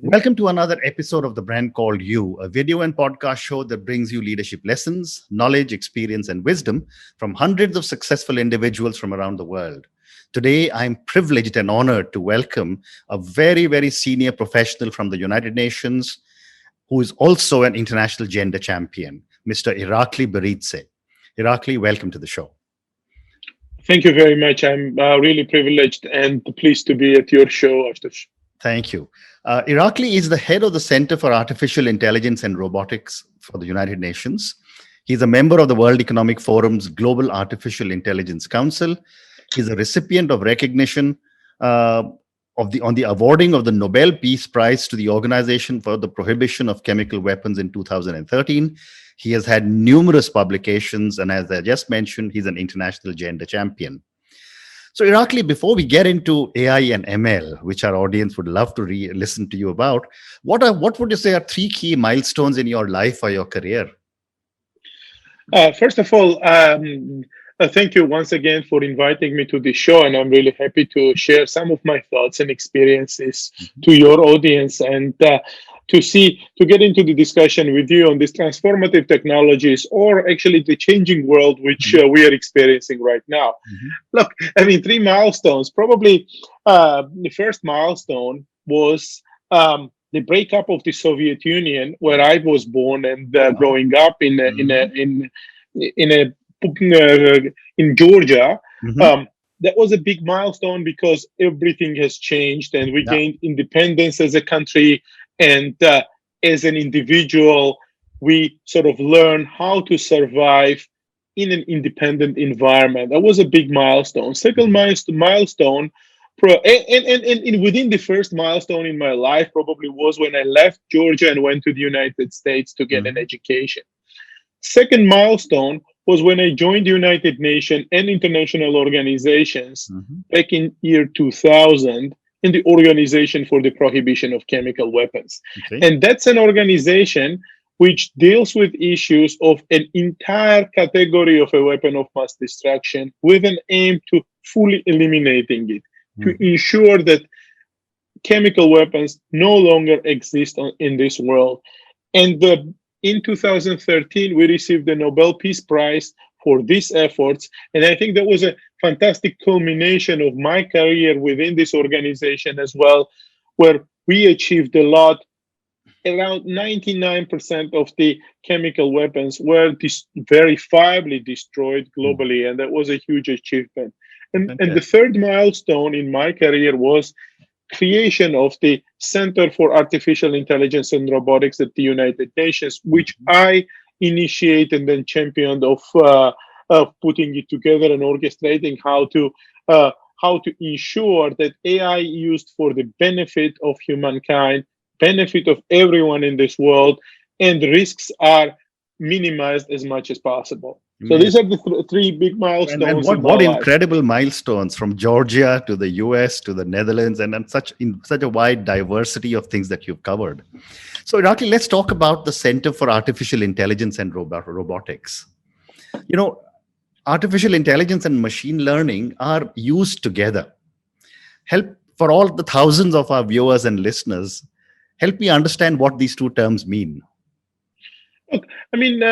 Welcome to another episode of The Brand Called You, a video and podcast show that brings you leadership lessons, knowledge, experience, and wisdom from hundreds of successful individuals from around the world. Today, I'm privileged and honored to welcome a very, very senior professional from the United Nations who is also an international gender champion, Mr. Irakli Beridze. Irakli, welcome to the show. Thank you very much. I'm really privileged and pleased to be at your show, Ashutosh. Thank you. Irakli is the head of the Center for Artificial Intelligence and Robotics for the United Nations. He's a member of the World Economic Forum's Global Artificial Intelligence Council. He's a recipient of recognition on the awarding of the Nobel Peace Prize to the Organization for the Prohibition of Chemical Weapons in 2013. He has had numerous publications, and as I just mentioned, he's an international gender champion. So, Irakli, before we get into AI and ML, which our audience would love to listen to you about, what would you say are three key milestones in your life or your career? First of all, thank you once again for inviting me to the show, and I'm really happy to share some of my thoughts and experiences to your audience and to get into the discussion with you on these transformative technologies, or actually the changing world which we are experiencing right now. Look, I mean, three milestones. Probably the first milestone was the breakup of the Soviet Union, where I was born and growing up in Georgia. That was a big milestone because everything has changed and we gained independence as a country. And as an individual, we sort of learn how to survive in an independent environment. That was a big milestone. Second milestone, and within the first milestone in my life probably was when I left Georgia and went to the United States to get an education. Second milestone was when I joined the United Nations and international organizations back in year 2000 in the Organization for the Prohibition of Chemical Weapons. Okay. And that's an organization which deals with issues of an entire category of a weapon of mass destruction with an aim to fully eliminating it, to ensure that chemical weapons no longer exist in this world. And in 2013, we received the Nobel Peace Prize for these efforts. And I think that was a fantastic culmination of my career within this organization as well, where we achieved a lot. Around 99% of the chemical weapons were verifiably destroyed globally, and that was a huge achievement. And the third milestone in my career was creation of the Center for Artificial Intelligence and Robotics at the United Nations, which I initiated and championed of putting it together and orchestrating how to ensure that AI used for the benefit of humankind, benefit of everyone in this world, and risks are minimized as much as possible. So these are the three big milestones. And what incredible milestones from Georgia to the US to the Netherlands, and in such a wide diversity of things that you've covered. So, Irakli, let's talk about the Center for Artificial Intelligence and Robotics. You know, artificial intelligence and machine learning are used together. Help for all the thousands of our viewers and listeners, help me understand what these two terms mean. Look, I mean,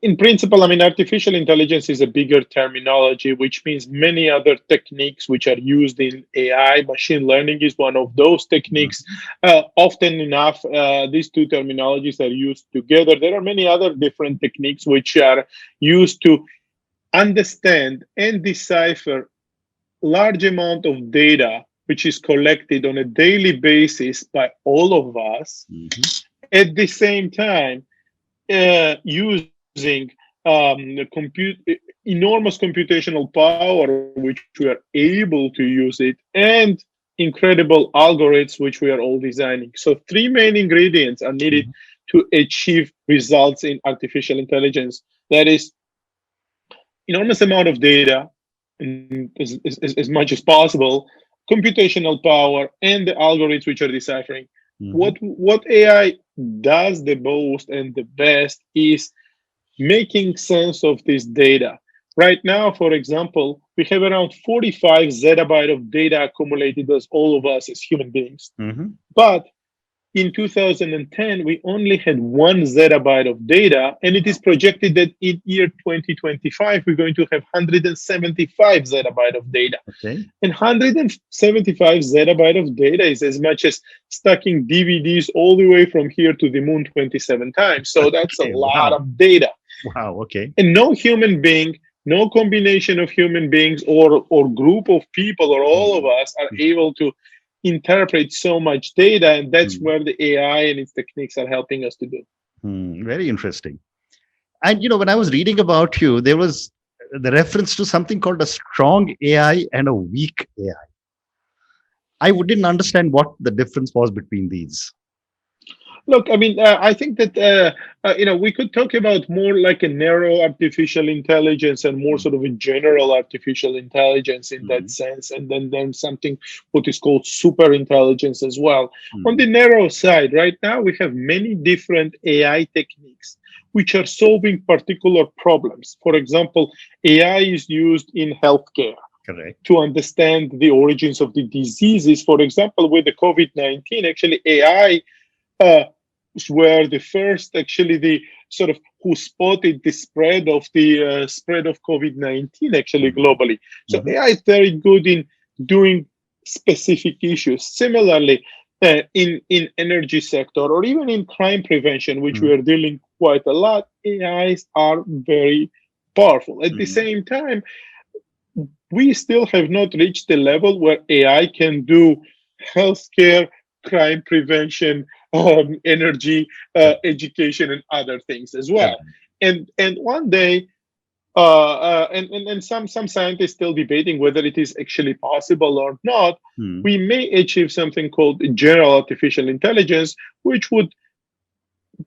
in principle, I mean, artificial intelligence is a bigger terminology, which means many other techniques which are used in AI. Machine learning is one of those techniques. Often enough, these two terminologies are used together. There are many other different techniques which are used to understand and decipher large amount of data which is collected on a daily basis by all of us. At the same time, using enormous computational power, which we are able to use it, and incredible algorithms, which we are all designing. So three main ingredients are needed to achieve results in artificial intelligence. That is enormous amount of data, as much as possible, computational power, and the algorithms which are deciphering. What AI does the most and the best is making sense of this data. Right now, for example, we have around 45 zettabyte of data accumulated as all of us as human beings. But in 2010, we only had 1 zettabyte of data, and it is projected that in year 2025, we're going to have 175 zettabyte of data. Okay. And 175 zettabyte of data is as much as stacking DVDs all the way from here to the moon 27 times. So that's a Okay. lot Wow. of data. Wow. Okay. And no human being, no combination of human beings or group of people or all of Mm, us are able to interpret so much data. And that's mm, where the AI and its techniques are helping us to do. Very interesting. And when I was reading about you, there was the reference to something called a strong AI and a weak AI. I didn't understand what the difference was between these. Look, I mean, I think that we could talk about more like a narrow artificial intelligence and more Mm, sort of a general artificial intelligence in that mm, sense, and then something what is called super intelligence as well. On mm, the narrow side, right now we have many different AI techniques which are solving particular problems. For example, AI is used in healthcare correct. to understand the origins of the diseases. For example, with the COVID-19, actually AI uh, were the first, actually, the sort of who spotted the spread of COVID-19 actually Mm, globally. So mhm, AI is very good in doing specific issues. Similarly, in energy sector or even in crime prevention, which we mm, are dealing quite a lot, AIs are very powerful. At the mm, same time, we still have not reached the level where AI can do healthcare, crime prevention, energy, correct, education, and other things as well. correct. And one day, and some scientists still debating whether it is actually possible or not. Mm, We may achieve something called general artificial intelligence, which would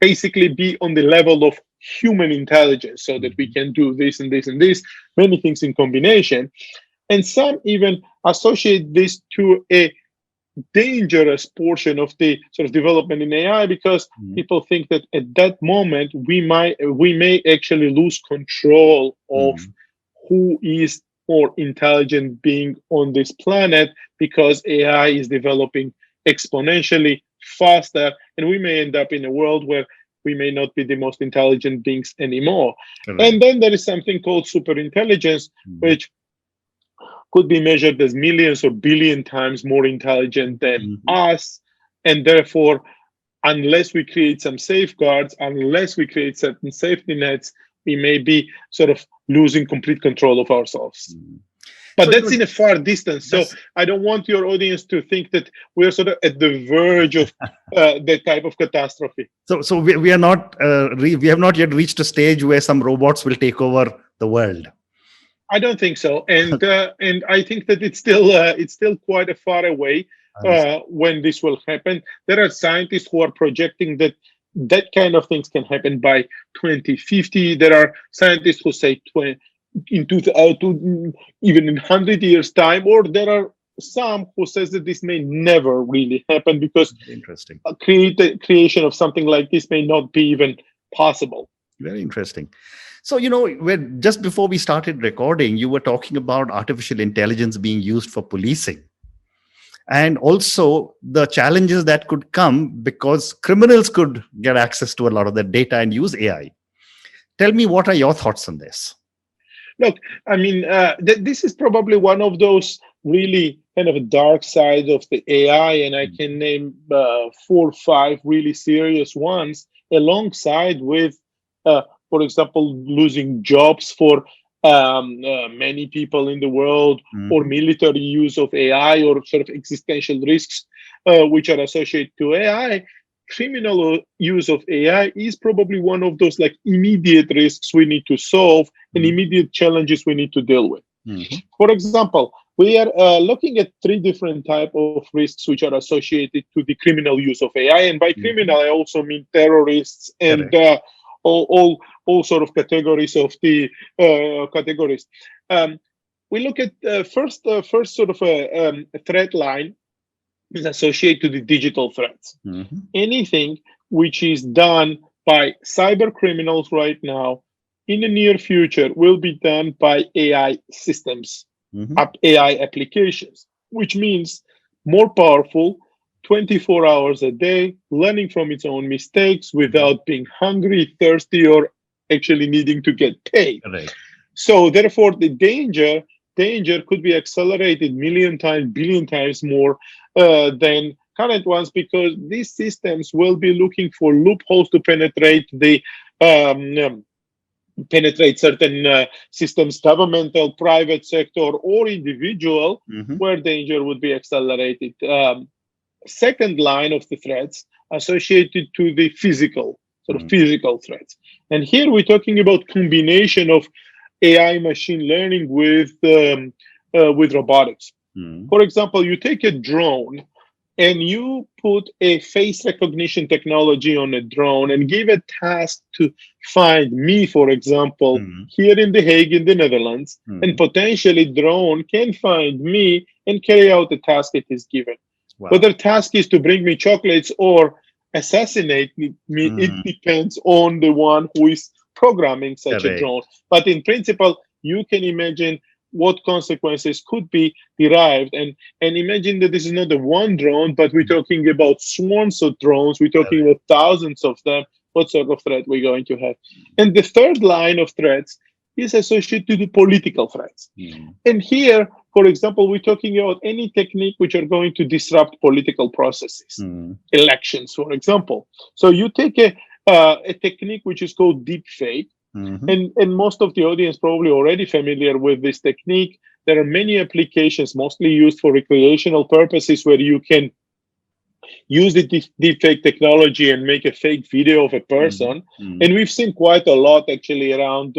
basically be on the level of human intelligence, so that we mhm, can do this and this and this, many things in combination. And some even associate this to a dangerous portion of the sort of development in AI, because mm, people think that at that moment we may actually lose control of mm, who is more intelligent being on this planet, because AI is developing exponentially faster, and we may end up in a world where we may not be the most intelligent beings anymore. correct. And then there is something called superintelligence, Mm, which could be measured as millions or billion times more intelligent than mhm, us. And therefore, unless we create some safeguards, unless we create certain safety nets, we may be sort of losing complete control of ourselves. mm. But So, that's in a far distance. So just I don't want your audience to think that we're sort of at the verge of that type of catastrophe. so we are not we have not yet reached a stage where some robots will take over the world. I don't think so, and I think that it's still quite a far away Understood. when this will happen. There are scientists who are projecting that that kind of things can happen by 2050. There are scientists who say in even in 100 years time, or there are some who says that this may never really happen, because Very interesting. creation of something like this may not be even possible. Very interesting. So, when just before we started recording, you were talking about artificial intelligence being used for policing, and also the challenges that could come because criminals could get access to a lot of the data and use AI. Tell me, what are your thoughts on this? Look, I mean, this is probably one of those really kind of dark sides of the AI, and I can name 4 or 5 really serious ones, alongside with, for example, losing jobs for many people in the world, or Mhm, military use of AI, or sort of existential risks which are associated to AI. Criminal use of AI is probably one of those like immediate risks we need to solve and mhm, immediate challenges we need to deal with. mhm, For example, we are looking at 3 different type of risks which are associated to the criminal use of AI, and by mhm. criminal I also mean terrorists and Correct. all sort of categories of the categories. Um, we look at first sort of a threat line is associated to the digital threats. Mhm, Anything which is done by cyber criminals right now, in the near future, will be done by AI systems, mhm, AI applications, which means more powerful, 24 hours a day, learning from its own mistakes without being hungry, thirsty, or actually needing to get paid. Correct. So therefore, the danger could be accelerated million times, billion times more than current ones, because these systems will be looking for loopholes to penetrate certain systems, governmental, private sector, or individual, Mm-hmm. where danger would be accelerated. Second line of the threats associated to the physical threats, and here we're talking about combination of AI machine learning with robotics. Mm-hmm. For example, you take a drone and you put a face recognition technology on a drone and give a task to find me, for example, Mm-hmm. here in The Hague in the Netherlands, and potentially drone can find me and carry out the task it is given. Wow. Whether task is to bring me chocolates or assassinate me, it depends on the one who is programming such a Correct. drone. But in principle, you can imagine what consequences could be derived. And imagine that this is not the one drone, but we're talking about swarms of drones. We're talking about thousands of them. What sort of threat we're going to have? And the third line of threats is associated to political threats. And here, for example, we're talking about any technique which are going to disrupt political processes, elections, for example. So you take a technique which is called deep fake, and most of the audience probably already familiar with this technique. There are many applications, mostly used for recreational purposes, where you can use the deepfake technology and make a fake video of a person. And we've seen quite a lot actually around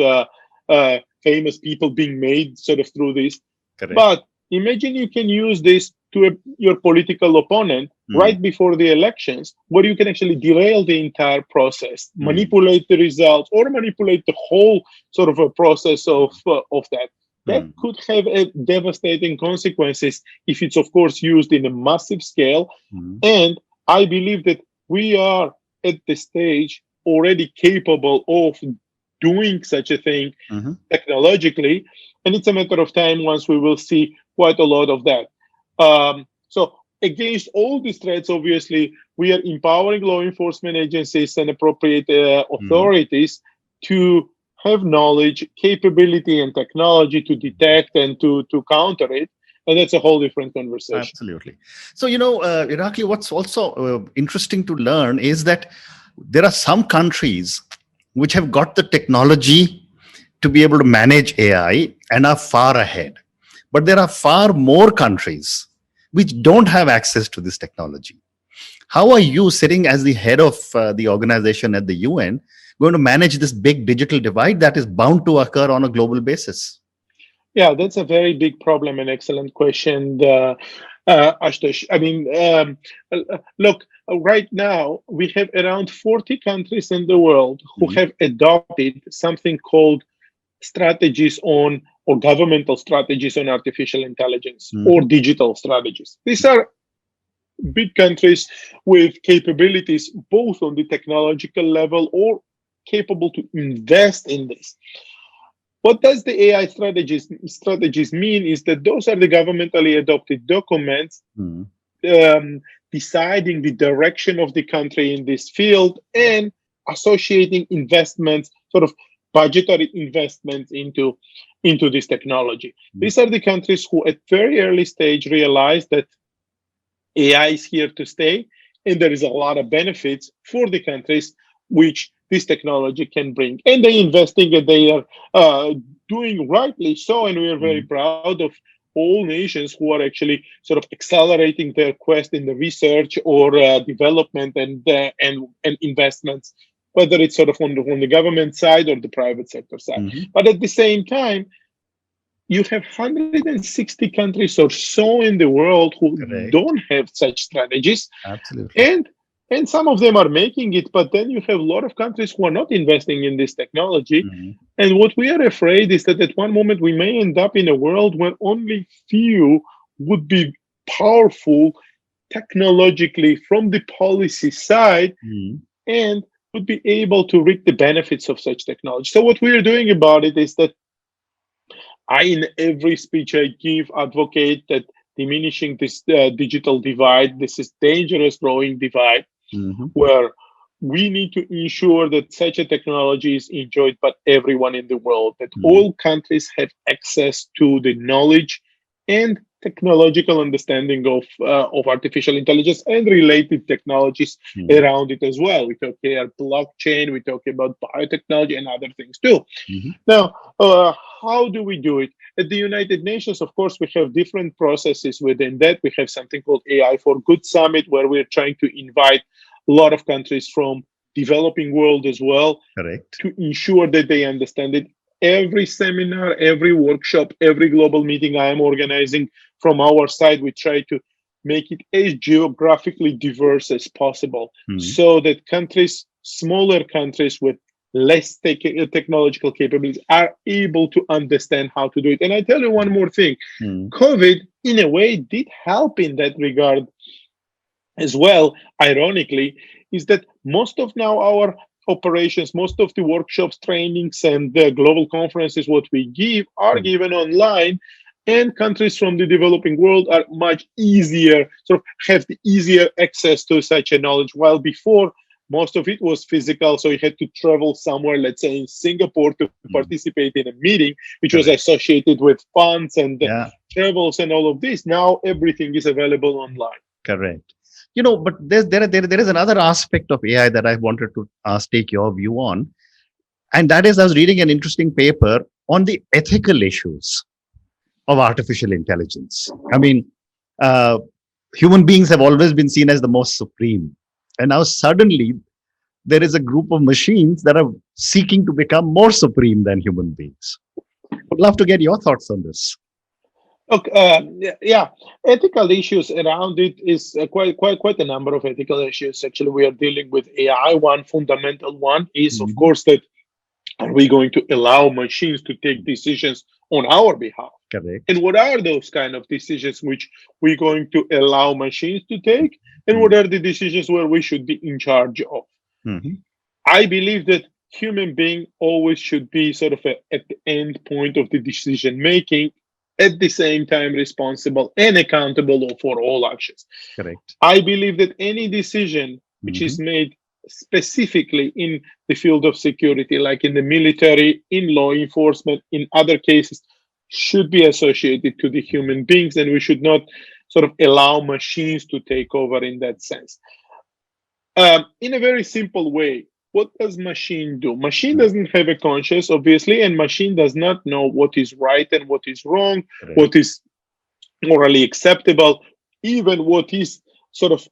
famous people being made sort of through this. Correct. But imagine you can use this to your political opponent right before the elections, where you can actually derail the entire process, manipulate the results, or manipulate the whole sort of a process of that. That could have a devastating consequences if it's, of course, used in a massive scale. And I believe that we are at the stage already capable of doing such a thing technologically. And it's a matter of time once we will see quite a lot of that. So against all these threats, obviously, we are empowering law enforcement agencies and appropriate authorities to have knowledge, capability, and technology to detect and to counter it. And that's a whole different conversation. Absolutely. So, Irakli, what's also interesting to learn is that there are some countries which have got the technology to be able to manage AI and are far ahead. But there are far more countries which don't have access to this technology. How are you, sitting as the head of the organization at the UN, going to manage this big digital divide that is bound to occur on a global basis? Yeah, that's a very big problem and excellent question, Ashutosh. I mean, look, right now we have around 40 countries in the world who have adopted something called strategies on, or governmental strategies on artificial intelligence or digital strategies. These are big countries with capabilities both on the technological level or capable to invest in this. What does the AI strategies mean is that those are the governmentally adopted documents deciding the direction of the country in this field and associating investments, sort of budgetary investments into this technology. These are the countries who at very early stage realized that AI is here to stay, and there is a lot of benefits for the countries which this technology can bring. And they're investing, and they are doing rightly so, and we are very proud of all nations who are actually sort of accelerating their quest in the research or development and investments, whether it's sort of on the government side or the private sector side. But at the same time, you have 160 countries or so in the world who don't have such strategies. Absolutely. And some of them are making it, but then you have a lot of countries who are not investing in this technology. And what we are afraid is that at one moment we may end up in a world where only few would be powerful technologically from the policy side and would be able to reap the benefits of such technology. So what we are doing about it is that I, in every speech I give, advocate that diminishing this digital divide. This is dangerous growing divide Mm-hmm. where we need to ensure that such a technology is enjoyed by everyone in the world, that Mm-hmm. all countries have access to the knowledge and technological understanding of artificial intelligence and related technologies around it as well. We talk here blockchain, we talk about biotechnology and other things too. Mm-hmm. Now, how do we do it? At the United Nations, of course, we have different processes within that. We have something called AI for Good Summit, where we're trying to invite a lot of countries from developing world as well Correct. to ensure that they understand it. Every seminar, every workshop, every global meeting I am organizing from our side, we try to make it as geographically diverse as possible Mm-hmm. so that countries, smaller countries with less technological capabilities, are able to understand how to do it. And I tell you one more thing, Mm-hmm. COVID, in a way, did help in that regard as well, ironically, is that most of now our operations, most of the workshops, trainings, and the global conferences, what we give are given online. And countries from the developing world are much easier, sort of have the easier access to such a knowledge. While before, most of it was physical, so you had to travel somewhere, let's say in Singapore, to participate in a meeting, which was Correct. associated with funds and Yeah. travels and all of this. Now everything is available online. Correct. But there is another aspect of AI that I wanted to take your view on, and that is I was reading an interesting paper on the ethical issues of artificial intelligence. I mean, uh, human beings have always been seen as the most supreme, and now suddenly there is a group of machines that are seeking to become more supreme than human beings. Would love to get your thoughts on this. Look, yeah, ethical issues around it is quite a number of ethical issues. Actually, we are dealing with AI. One fundamental one is, of Mhm. course, that are we going to allow machines to take decisions on our behalf? And Correct. what are those kind of decisions which we're going to allow machines to take? And what Mhm. are the decisions where we should be in charge of? Mhm. I believe that human being always should be sort of at the end point of the decision making, at the same time responsible and accountable for all actions. Correct. I believe that any decision which is Mhm. made specifically in the field of security, like in the military, in law enforcement, in other cases, should be associated to the human beings, and we should not sort of allow machines to take over in that sense. In a very simple way, what does machine do? Machine doesn't have a conscience, obviously, and machine does not know what is right and what is wrong, Correct. what is morally acceptable, even what is sort of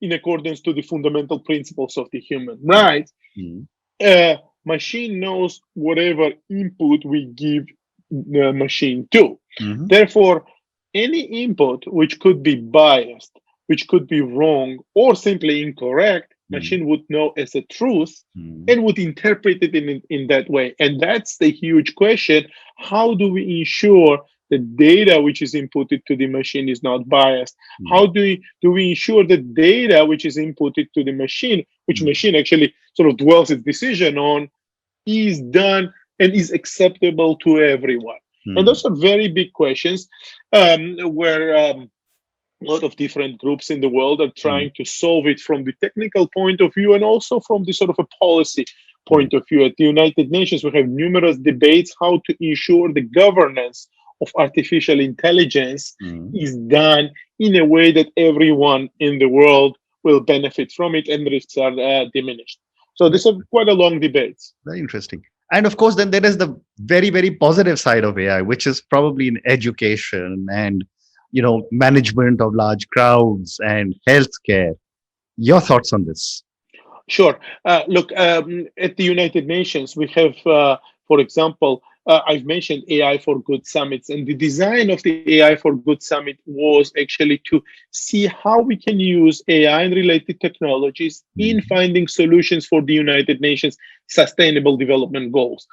in accordance to the fundamental principles of the human right. Mhm. Machine knows whatever input we give the machine to. Mhm. Therefore, any input which could be biased, which could be wrong, or simply incorrect, Mhm. machine would know as a truth Mhm. and would interpret it in that way. And that's the huge question. How do we ensure the data which is inputted to the machine is not biased? Mhm. How do we ensure the data which is inputted to the machine, which Mhm. machine actually sort of dwells its decision on, is done and is acceptable to everyone? And Mhm. those are very big questions where a lot of different groups in the world are Mhm. trying to solve it from the technical point of view and also from the sort of a policy Mhm. point of view. At the United Nations, we have numerous debates how to ensure the governance of artificial intelligence Mhm. is done in a way that everyone in the world will benefit from it and risks are diminished. So these are quite a long debates. Very interesting. And of course, then there is the very, very positive side of AI, which is probably in education and management of large crowds and healthcare. Your thoughts on this? Sure. Look, at the United Nations, we have, for example, I've mentioned AI for Good summits, and the design of the AI for Good summit was actually to see how we can use AI and related technologies in Mhm. finding solutions for the United Nations Sustainable Development Goals.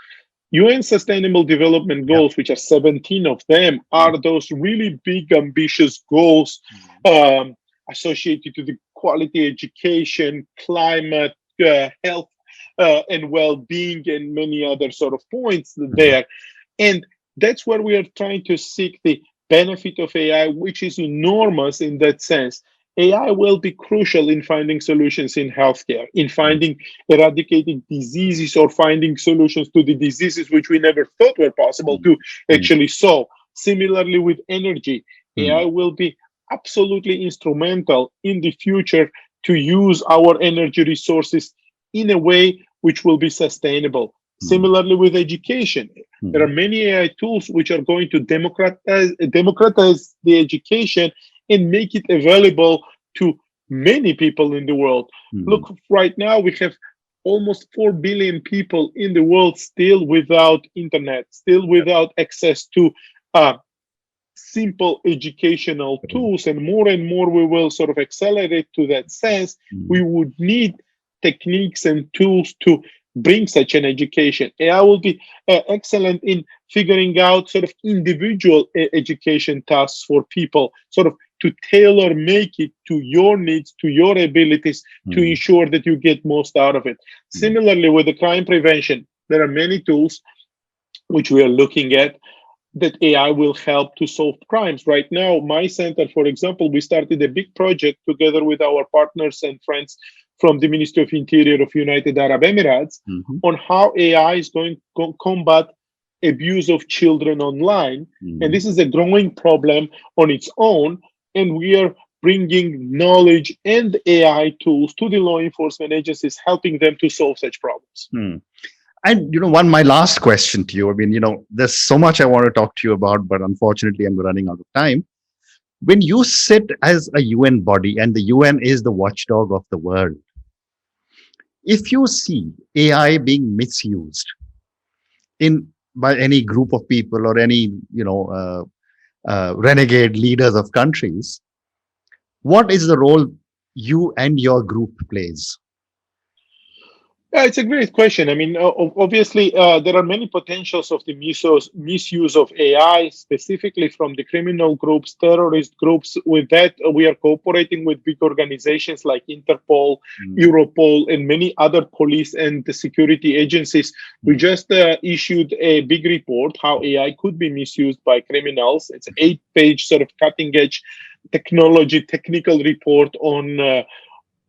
UN Sustainable Development Yeah. Goals, which are 17 of them, are those really big, ambitious goals Mhm. um, associated to the quality education, climate, health, and well-being, and many other sort of points Mhm. there. And that's where we are trying to seek the benefit of AI, which is enormous in that sense. AI will be crucial in finding solutions in healthcare, in finding eradicating diseases or finding solutions to the diseases which we never thought were possible to actually solve. Similarly, with energy, AI will be absolutely instrumental in the future to use our energy resources in a way which will be sustainable. Similarly, with education, there are many AI tools which are going to democratize the education and make it available to many people in the world. Look, right now we have almost 4 billion people in the world still without internet, still without access to simple educational tools, and more we will sort of accelerate to that sense. We would need techniques and tools to bring such an education. AI will be excellent in figuring out sort of individual education tasks for people, sort of to tailor make it to your needs, to your abilities, to ensure that you get most out of it. Similarly, with the crime prevention, there are many tools which we are looking at that AI will help to solve crimes. Right now, my center, for example, we started a big project together with our partners and friends from the Ministry of Interior of United Arab Emirates on how AI is going to combat abuse of children online. And this is a growing problem on its own. And we are bringing knowledge and AI tools to the law enforcement agencies, helping them to solve such problems. And my last question to you. I mean, there's so much I want to talk to you about, but unfortunately, I'm running out of time. When you sit as a UN body, and the UN is the watchdog of the world, if you see AI being misused by any group of people or any renegade leaders of countries, what is the role you and your group plays? Yeah, it's a great question. I mean, obviously, there are many potentials of the misuse of AI, specifically from the criminal groups, terrorist groups. With that, we are cooperating with big organizations like Interpol, Europol, and many other police and security agencies. We just issued a big report, how AI could be misused by criminals. It's an 8-page sort of cutting-edge technical report on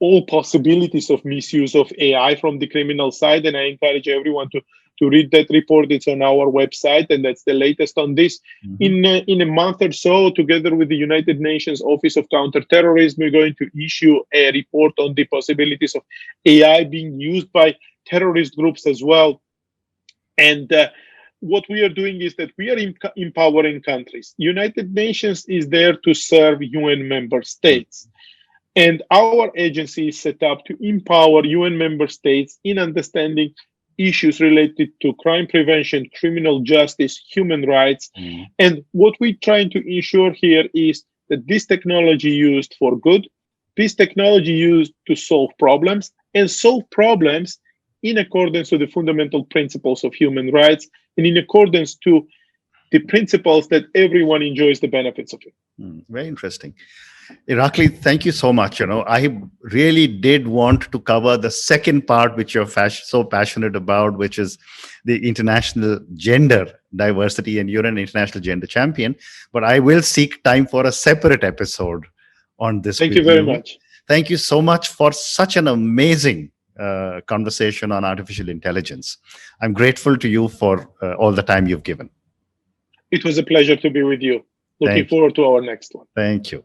all possibilities of misuse of AI from the criminal side. And I encourage everyone to read that report. It's on our website, and that's the latest on this. In a month or so, together with the United Nations Office of Counterterrorism, we're going to issue a report on the possibilities of AI being used by terrorist groups as well. And what we are doing is that we are empowering countries. United Nations is there to serve UN member states. And our agency is set up to empower UN member states in understanding issues related to crime prevention, criminal justice, human rights. And what we're trying to ensure here is that this technology used for good, this technology used to solve problems, and solve problems in accordance with the fundamental principles of human rights and in accordance to the principles that everyone enjoys the benefits of it. Very interesting. Irakli, thank you so much. I really did want to cover the second part, which you're so passionate about, which is the international gender diversity, and you're an international gender champion. But I will seek time for a separate episode on this. Thank you very much. Thank you so much for such an amazing conversation on artificial intelligence. I'm grateful to you for all the time you've given. It was a pleasure to be with you. Looking forward to our next one. Thank you.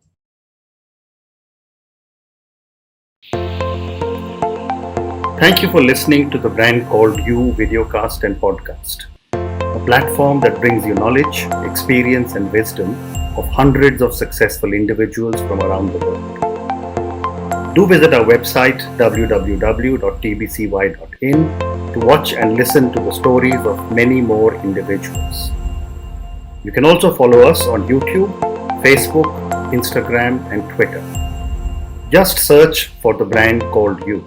Thank you for listening to the Brand Called You videocast and podcast, a platform that brings you knowledge, experience, and wisdom of hundreds of successful individuals from around the world. Do visit our website www.tbcy.in to watch and listen to the stories of many more individuals. You can also follow us on YouTube, Facebook, Instagram, and Twitter. Just search for the Brand Called You.